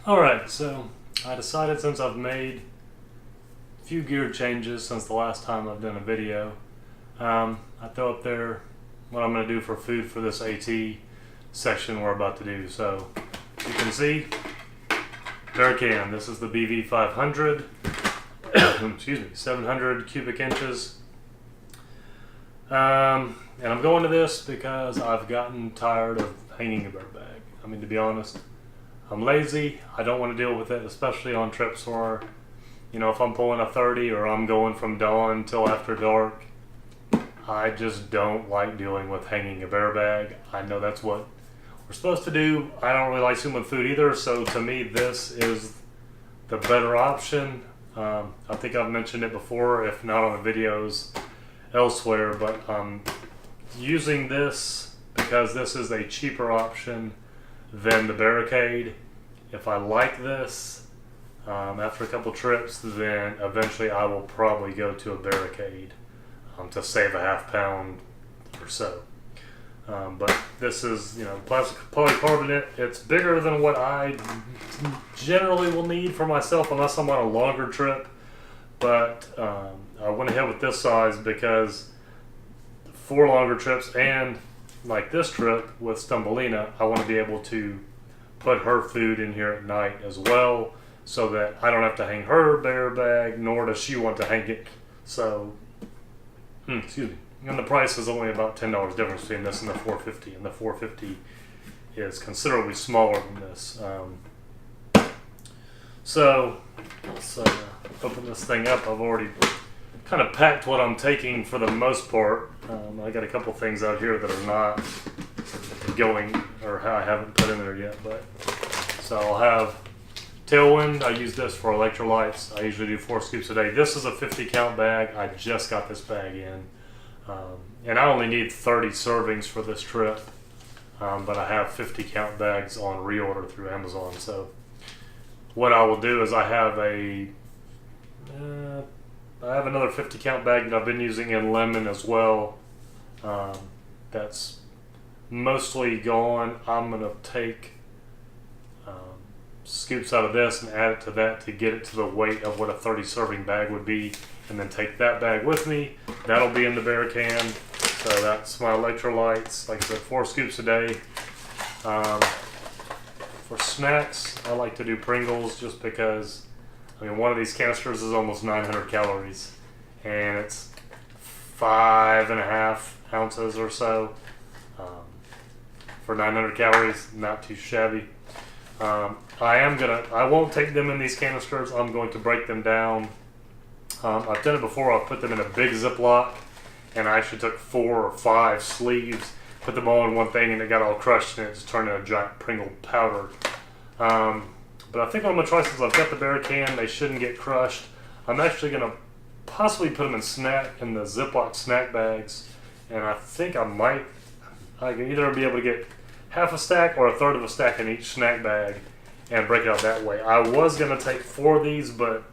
Alright, so I decided, since I've made a few gear changes since the last time I've done a video, I throw up there what I'm going to do for food for this AT section we're about to do. So you can see, Bearcan, this is the BV 500, excuse me, 700 cubic inches. And I'm going to this because I've gotten tired of hanging a bear bag. I mean, to be honest, I'm lazy. I don't want to deal with it, especially on trips where, if I'm pulling a 30 or I'm going from dawn till after dark. I just don't like dealing with hanging a bear bag. I know that's what we're supposed to do. I don't really like swimming with food either, so to me this is the better option. I think I've mentioned it before, if not on the videos elsewhere, but I'm using this because this is a cheaper option than the Barricade. If I like this after a couple trips, then eventually I will probably go to a Barricade to save a half pound or so. But this is, plastic polycarbonate. It's bigger than what I generally will need for myself unless I'm on a longer trip. But I went ahead with this size because for longer trips and like this trip with Stumbelina, I want to be able to put her food in here at night as well, so that I don't have to hang her bear bag, nor does she want to hang it. So, excuse me. And the price is only about $10 difference between this and the 450, and the 450 is considerably smaller than this. So let's open this thing up. I've already kind of packed what I'm taking for the most part. I got a couple things out here that are not going, or I haven't put in there yet. But so I'll have Tailwind. I use this for electrolytes. I usually do 4 scoops a day. This is a 50 count bag. I just got this bag in, and I only need 30 servings for this trip. But I have 50 count bags on reorder through Amazon. So what I will do is I have another 50 count bag that I've been using in lemon as well. That's mostly gone. I'm going to take scoops out of this and add it to that to get it to the weight of what a 30 serving bag would be, and then take that bag with me. That'll be in the Bearcan. So that's my electrolytes. Like I said, 4 scoops a day. For snacks, I like to do Pringles just because, one of these canisters is almost 900 calories, and it's 5.5 ounces or so. For 900 calories, not too shabby. I won't take them in these canisters. I'm going to break them down. I've done it before. I've put them in a big Ziploc, and I actually took 4 or 5 sleeves, put them all in one thing, and it got all crushed, and it just turned into a giant Pringle powder. But I think what I'm going to try, since I've got the Bearcan, they shouldn't get crushed. I'm actually going to possibly put them in the Ziploc snack bags, and I think I can either be able to get half a stack or a third of a stack in each snack bag and break it out that way. I was going to take 4 of these, but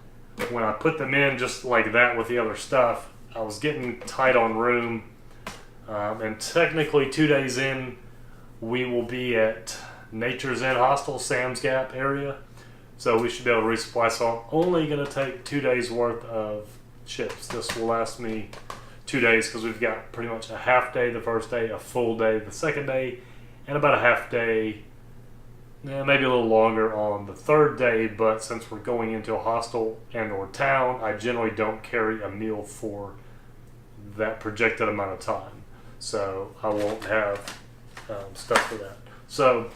when I put them in just like that with the other stuff, I was getting tight on room. And technically 2 days in, we will be at Nature's End Hostel, Sam's Gap area. So we should be able to resupply. So I'm only going to take 2 days worth of chips. This will last me 2 days because we've got pretty much a half day the first day, a full day the second day, and about a half day, maybe a little longer on the third day. But since we're going into a hostel and or town, I generally don't carry a meal for that projected amount of time. So I won't have stuff for that. So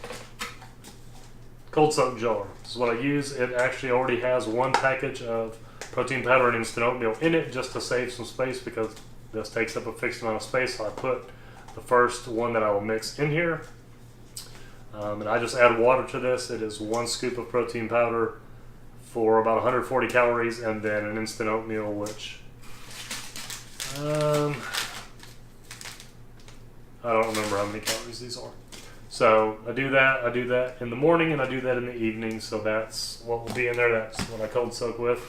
cold soak jar. This is what I use. It actually already has 1 package of protein powder and instant oatmeal in it, just to save some space, because this takes up a fixed amount of space. So I put the first one that I will mix in here. And I just add water to this. It is 1 scoop of protein powder for about 140 calories, and then an instant oatmeal, which I don't remember how many calories these are. So I do that in the morning, and I do that in the evening. So that's what will be in there. That's what I cold soak with.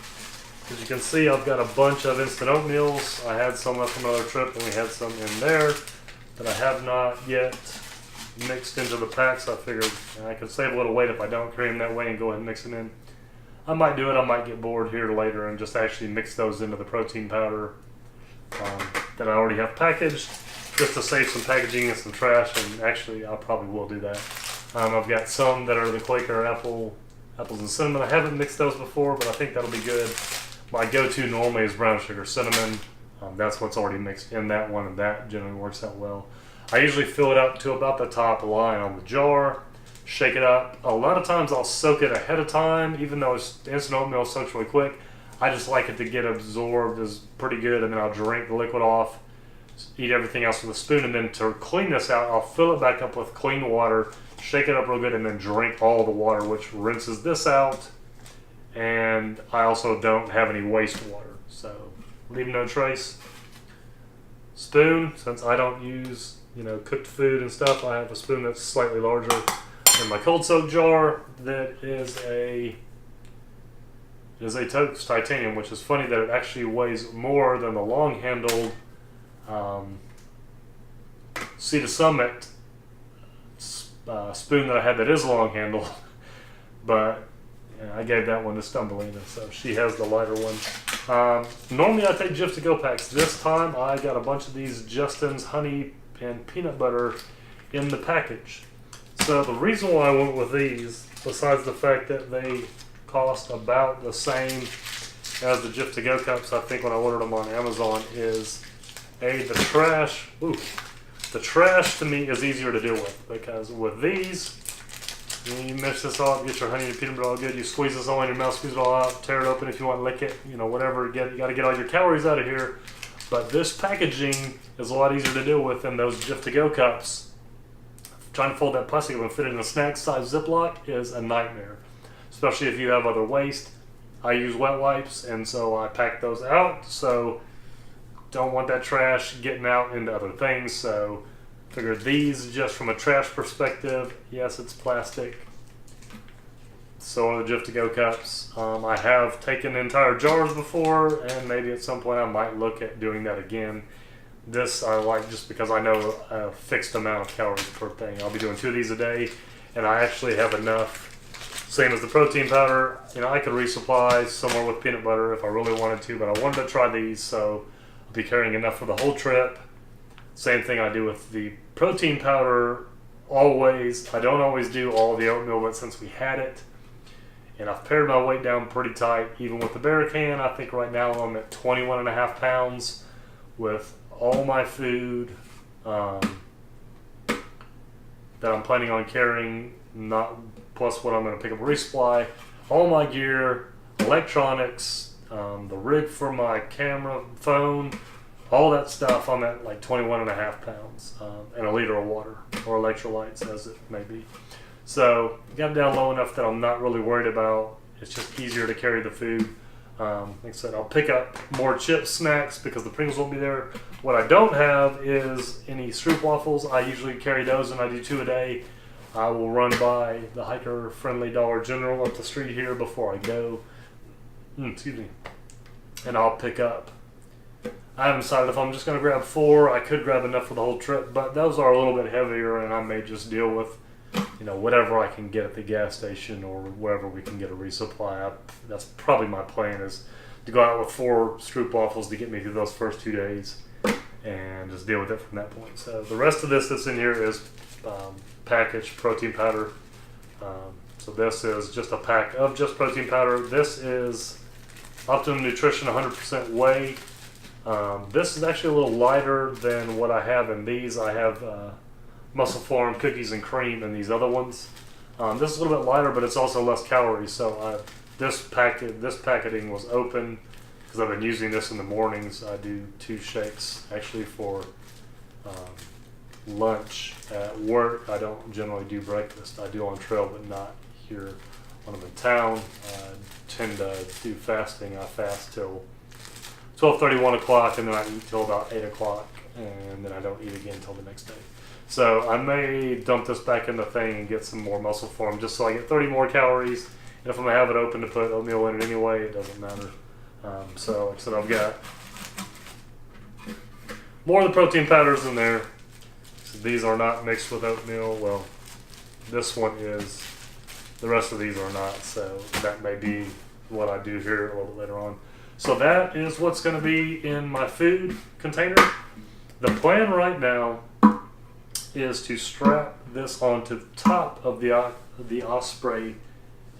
As you can see, I've got a bunch of instant oatmeals. I had some left from another trip, and we had some in there that I have not yet mixed into the pack, so I figured I could save a little weight if I don't carry them that way and go ahead and mix them in. I might do it. I might get bored here later and just actually mix those into the protein powder that I already have packaged, just to save some packaging and some trash. And actually, I probably will do that. I've got some that are the Quaker apples and cinnamon. I haven't mixed those before, but I think that'll be good. My go-to normally is brown sugar cinnamon. That's what's already mixed in that one, and that generally works out well. I usually fill it up to about the top line on the jar, shake it up. A lot of times I'll soak it ahead of time, even though it's instant oatmeal soaks really quick. I just like it to get absorbed is pretty good, and then I'll drink the liquid off, eat everything else with a spoon, and then to clean this out, I'll fill it back up with clean water, shake it up real good, and then drink all the water, which rinses this out. And I also don't have any wastewater, so leave no trace. Spoon, since I don't use cooked food and stuff, I have a spoon that's slightly larger. In my cold soak jar, that is a Toast titanium, which is funny that it actually weighs more than the long handled Sea to Summit spoon that I had that is long handled, but I gave that one to Stumbelina, so she has the lighter one. Normally I take Jif to go packs. This time I got a bunch of these Justin's honey and peanut butter in the package. So the reason why I went with these, besides the fact that they cost about the same as the Jif to go cups, I think when I ordered them on Amazon, is the trash. The trash to me is easier to deal with, because with these, you mix this all up, get your honey and peanut butter all good, you squeeze this all in your mouth, squeeze it all out, tear it open if you want to lick it, whatever, you got to get all your calories out of here. But this packaging is a lot easier to deal with than those Jif to go cups. Trying to fold that plastic up and fit it in a snack size Ziploc is a nightmare, especially if you have other waste. I use wet wipes, and so I pack those out, so don't want that trash getting out into other things. So figured these, just from a trash perspective, yes, it's plastic. So are the Jif to go cups. I have taken entire jars before, and maybe at some point I might look at doing that again. This I like just because I know a fixed amount of calories per thing. I'll be doing 2 of these a day, and I actually have enough. Same as the protein powder. I could resupply somewhere with peanut butter if I really wanted to, but I wanted to try these, so I'll be carrying enough for the whole trip. Same thing I do with the protein powder always. I don't always do all the oatmeal, but since we had it, and I've pared my weight down pretty tight, even with the Barrican, I think right now I'm at 21.5 pounds with all my food that I'm planning on carrying, not plus what I'm going to pick up a resupply, all my gear, electronics, the rig for my camera, phone, all that stuff. I'm at like 21.5 pounds, and a liter of water or electrolytes, as it may be. So got it down low enough that I'm not really worried about. It's just easier to carry the food. Like I said, I'll pick up more chips, snacks, because the Pringles won't be there. What I don't have is any stroop waffles. I usually carry those, and I do 2 a day. I will run by the hiker-friendly Dollar General up the street here before I go. Excuse me. And I'll pick up. I haven't decided if I'm just going to grab 4. I could grab enough for the whole trip, but those are a little bit heavier, and I may just deal with whatever I can get at the gas station or wherever we can get a resupply. That's probably my plan, is to go out with 4 stroop waffles to get me through those first 2 days and just deal with it from that point. So the rest of this that's in here is packaged protein powder. So this is just a pack of just protein powder. This is Optimum Nutrition 100% whey. This is actually a little lighter than what I have in these. I have Muscle Farm cookies and cream and these other ones. This is a little bit lighter, but it's also less calories. So this packaging was open because I've been using this in the mornings. I do 2 shakes actually for lunch at work. I don't generally do breakfast. I do on trail, but not here when I'm in town. I tend to do fasting. I fast till 12:30, 1 o'clock, and then I eat till about 8 o'clock, and then I don't eat again until the next day. So I may dump this back in the thing and get some more Muscle Farm just so I get 30 more calories. And if I'm going to have it open to put oatmeal in it anyway, it doesn't matter. So like I said, I've got more of the protein powders in there. These are not mixed with oatmeal. Well, this one is. The rest of these are not, so that may be what I do here a little bit later on. So that is what's going to be in my food container. The plan right now is to strap this onto the top of the Osprey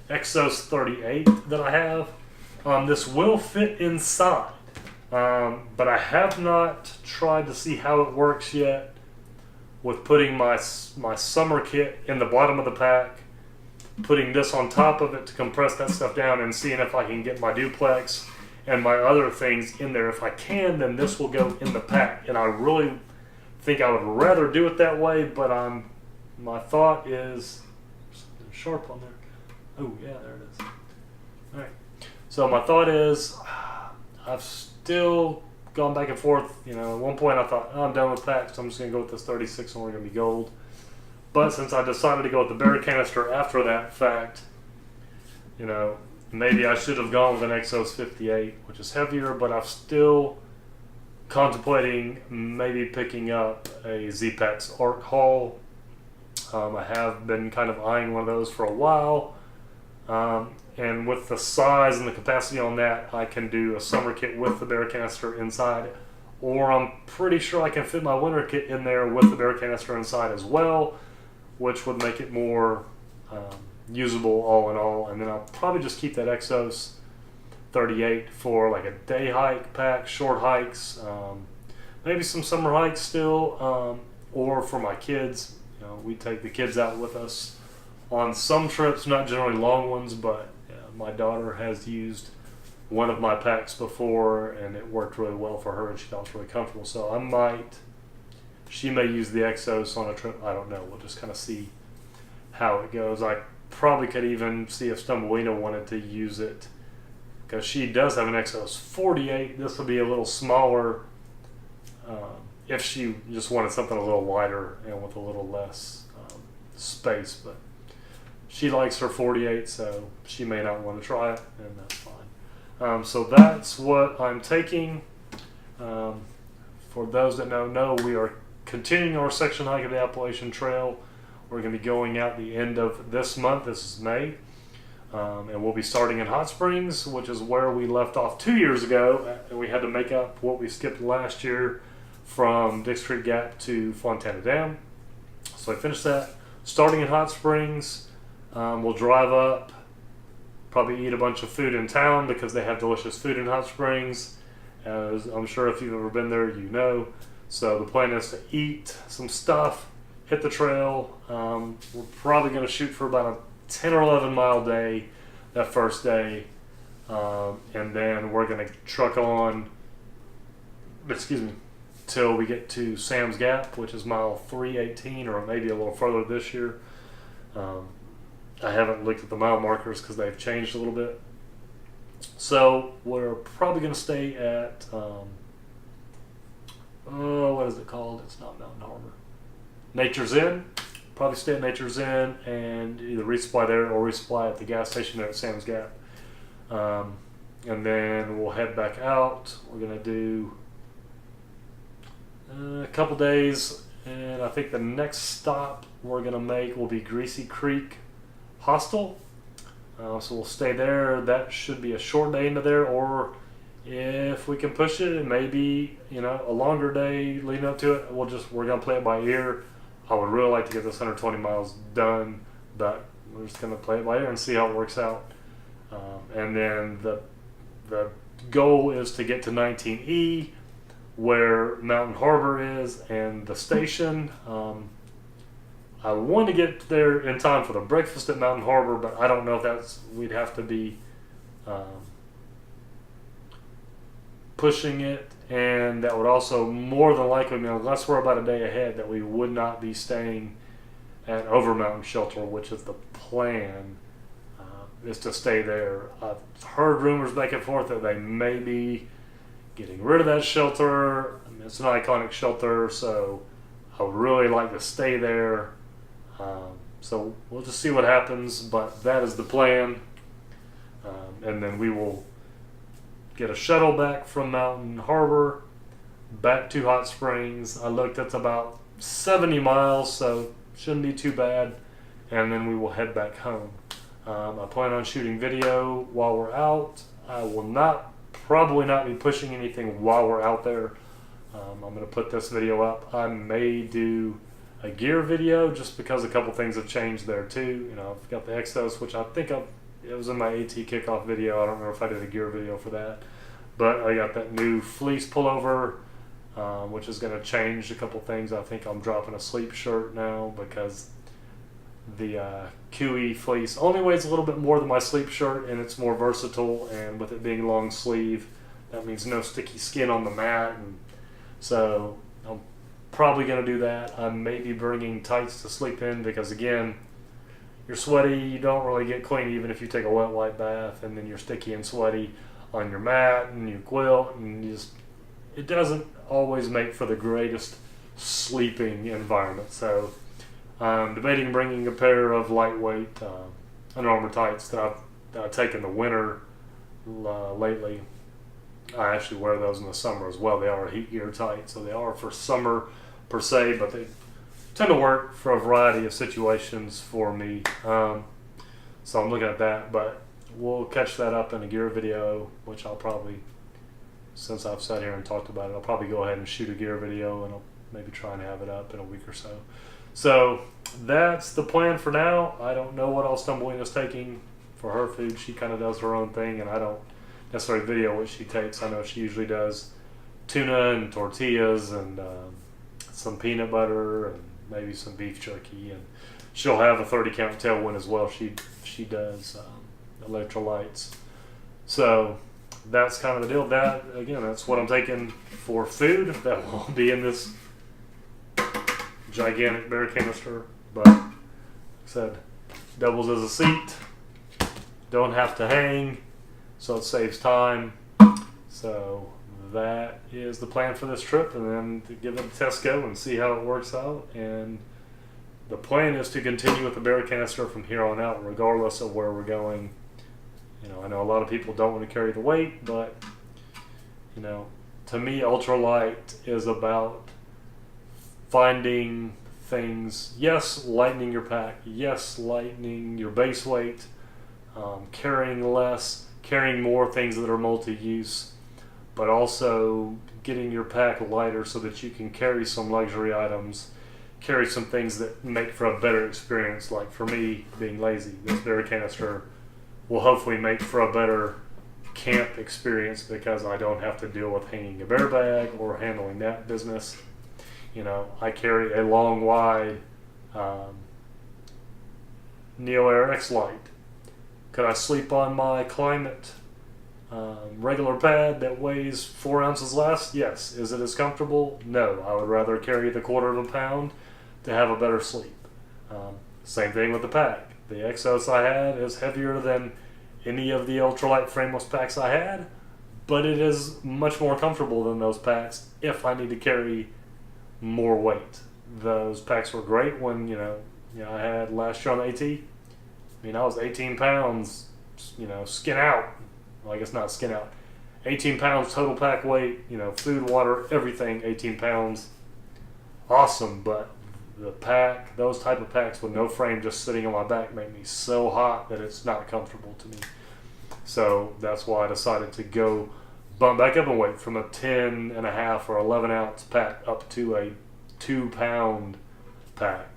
Exos 38 that I have. This will fit inside, but I have not tried to see how it works yet with putting my summer kit in the bottom of the pack, putting this on top of it to compress that stuff down, and seeing if I can get my duplex and my other things in there. If I can, then this will go in the pack, and I really think I would rather do it that way, but my thought is something sharp on there. Oh yeah, there it is. All right, so my thought is I've still gone back and forth. At one point I thought, I'm done with packs, so I'm just going to go with this 36 and we're going to be gold. But since I decided to go with the Bear canister after that fact, maybe I should have gone with an Exos 58, which is heavier, but I'm still contemplating maybe picking up a Z-Packs Arc Haul. I have been kind of eyeing one of those for a while. And with the size and the capacity on that, I can do a summer kit with the Bear canister inside. Or I'm pretty sure I can fit my winter kit in there with the Bear canister inside as well, which would make it more usable all in all. And then I'll probably just keep that Exos 38 for like a day hike pack, short hikes, maybe some summer hikes still, or for my kids. We take the kids out with us on some trips, not generally long ones, but my daughter has used one of my packs before and it worked really well for her and she felt really comfortable. So she may use the Exos on a trip. I don't know. We'll just kind of see how it goes. I probably could even see if Stumbleweena wanted to use it, because she does have an Exos 48. This will be a little smaller if she just wanted something a little lighter and with a little less space. But she likes her 48, so she may not want to try it, and that's fine. So that's what I'm taking. For those that don't know, we are continuing our section hike of the Appalachian Trail. We're going to be going out the end of this month. This is May. And we'll be starting in Hot Springs, which is where we left off 2 years ago. And we had to make up what we skipped last year from Dix Creek Gap to Fontana Dam. So I finished that. Starting in Hot Springs, we'll drive up, probably eat a bunch of food in town because they have delicious food in Hot Springs. As I'm sure if you've ever been there, you know. So the plan is to eat some stuff, hit the trail. We're probably going to shoot for about a 10 or 11 mile day that first day. And then we're going to truck on, till we get to Sam's Gap, which is mile 318 or maybe a little further this year. I haven't looked at the mile markers because they've changed a little bit. So we're probably going to stay at, what is it called? It's not Mountain Harbor. Nature's Inn. Probably stay at Nature's Inn and either resupply there or resupply at the gas station there at Sam's Gap. And then we'll head back out. We're going to do a couple days, and I think the next stop we're going to make will be Greasy Creek Hostel. So we'll stay there. That should be a short day into there, or if we can push it, it may be a longer day leading up to it. We're going to play it by ear. I would really like to get this 120 miles done, but we're just going to play it by ear and see how it works out. And then the goal is to get to 19E, where Mountain Harbor is, and the station. I want to get there in time for the breakfast at Mountain Harbor, but I don't know if we'd have to be pushing it, and that would also more than likely mean, unless we're about a day ahead, that we would not be staying at Over Mountain Shelter, which is the plan, is to stay there. I've heard rumors back and forth that they may be getting rid of that shelter. I mean, it's an iconic shelter, so I would really like to stay there. So we'll just see what happens, but that is the plan. And then we will get a shuttle back from Mountain Harbor, back to Hot Springs. I looked, it's about 70 miles, so shouldn't be too bad. And then we will head back home. I plan on shooting video while we're out. I will probably not be pushing anything while we're out there. I'm going to put this video up. I may do a gear video just because a couple things have changed there too. You know, I've got the Exos, which I think it was in my AT kickoff video. I don't know if I did a gear video for that. But I got that new fleece pullover, which is going to change a couple things. I think I'm dropping a sleep shirt now because the QE fleece only weighs a little bit more than my sleep shirt, and it's more versatile, and with it being long sleeve, that means no sticky skin on the mat, and so I'm probably going to do that. I may be bringing tights to sleep in because, again, you're sweaty, you don't really get clean even if you take a wet wipe bath, and then you're sticky and sweaty on your mat and your quilt, and it doesn't always make for the greatest sleeping environment. So I'm debating bringing a pair of lightweight Under Armour tights that I've taken the winter lately. I actually wear those in the summer as well. They are a heat gear tight, so they are for summer per se, but they tend to work for a variety of situations for me. So I'm looking at that, but we'll catch that up in a gear video, which I'll probably, since I've sat here and talked about it, I'll probably go ahead and shoot a gear video, and I'll maybe try and have it up in a week or so. So that's the plan for now. I don't know what else Tumbleweed is taking for her food. She kind of does her own thing, and I don't necessarily video what she takes. I know she usually does tuna and tortillas and some peanut butter and maybe some beef jerky, and she'll have a 30 count tailwind as well. She does electrolytes. So that's kind of the deal. That, again, that's what I'm taking for food. That will be in this gigantic bear canister, but like I said, doubles as a seat, don't have to hang, so it saves time. So that is the plan for this trip, and then to give it a test go and see how it works out. And the plan is to continue with the bear canister from here on out, regardless of where we're going. You know, I know a lot of people don't want to carry the weight, but you know, to me, ultralight is about finding things, yes, lightening your pack, yes, lightening your base weight, carrying less, carrying more things that are multi-use, but also getting your pack lighter so that you can carry some luxury items, carry some things that make for a better experience. Like for me, being lazy, this bear canister will hopefully make for a better camp experience because I don't have to deal with hanging a bear bag or handling that business. You know, I carry a long, wide Neo Air X Lite. Could I sleep on my Climate regular pad that weighs 4 ounces less? Yes. Is it as comfortable? No. I would rather carry the 1/4 pound to have a better sleep. Same thing with the pack. The Exos I had is heavier than any of the ultralight frameless packs I had, but it is much more comfortable than those packs if I need to carry more weight. Those packs were great when, you know, I had last year on the AT. I mean, I was 18 pounds, you know, skin out. Well, I guess not skin out. 18 pounds total pack weight, you know, food, water, everything, 18 pounds. Awesome, but the pack, those type of packs with no frame just sitting on my back make me so hot that it's not comfortable to me. So that's why I decided to go bump back up in weight from a 10.5 or 11 ounce pack up to a 2 pound pack.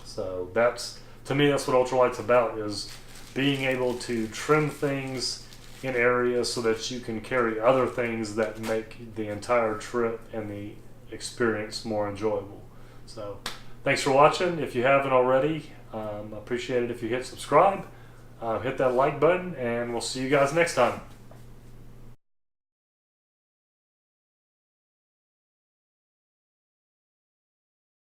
So that's, to me, that's what ultralight's about, is being able to trim things in areas so that you can carry other things that make the entire trip and the experience more enjoyable. So thanks for watching. If you haven't already, I appreciate it if you hit subscribe, hit that like button, and we'll see you guys next time.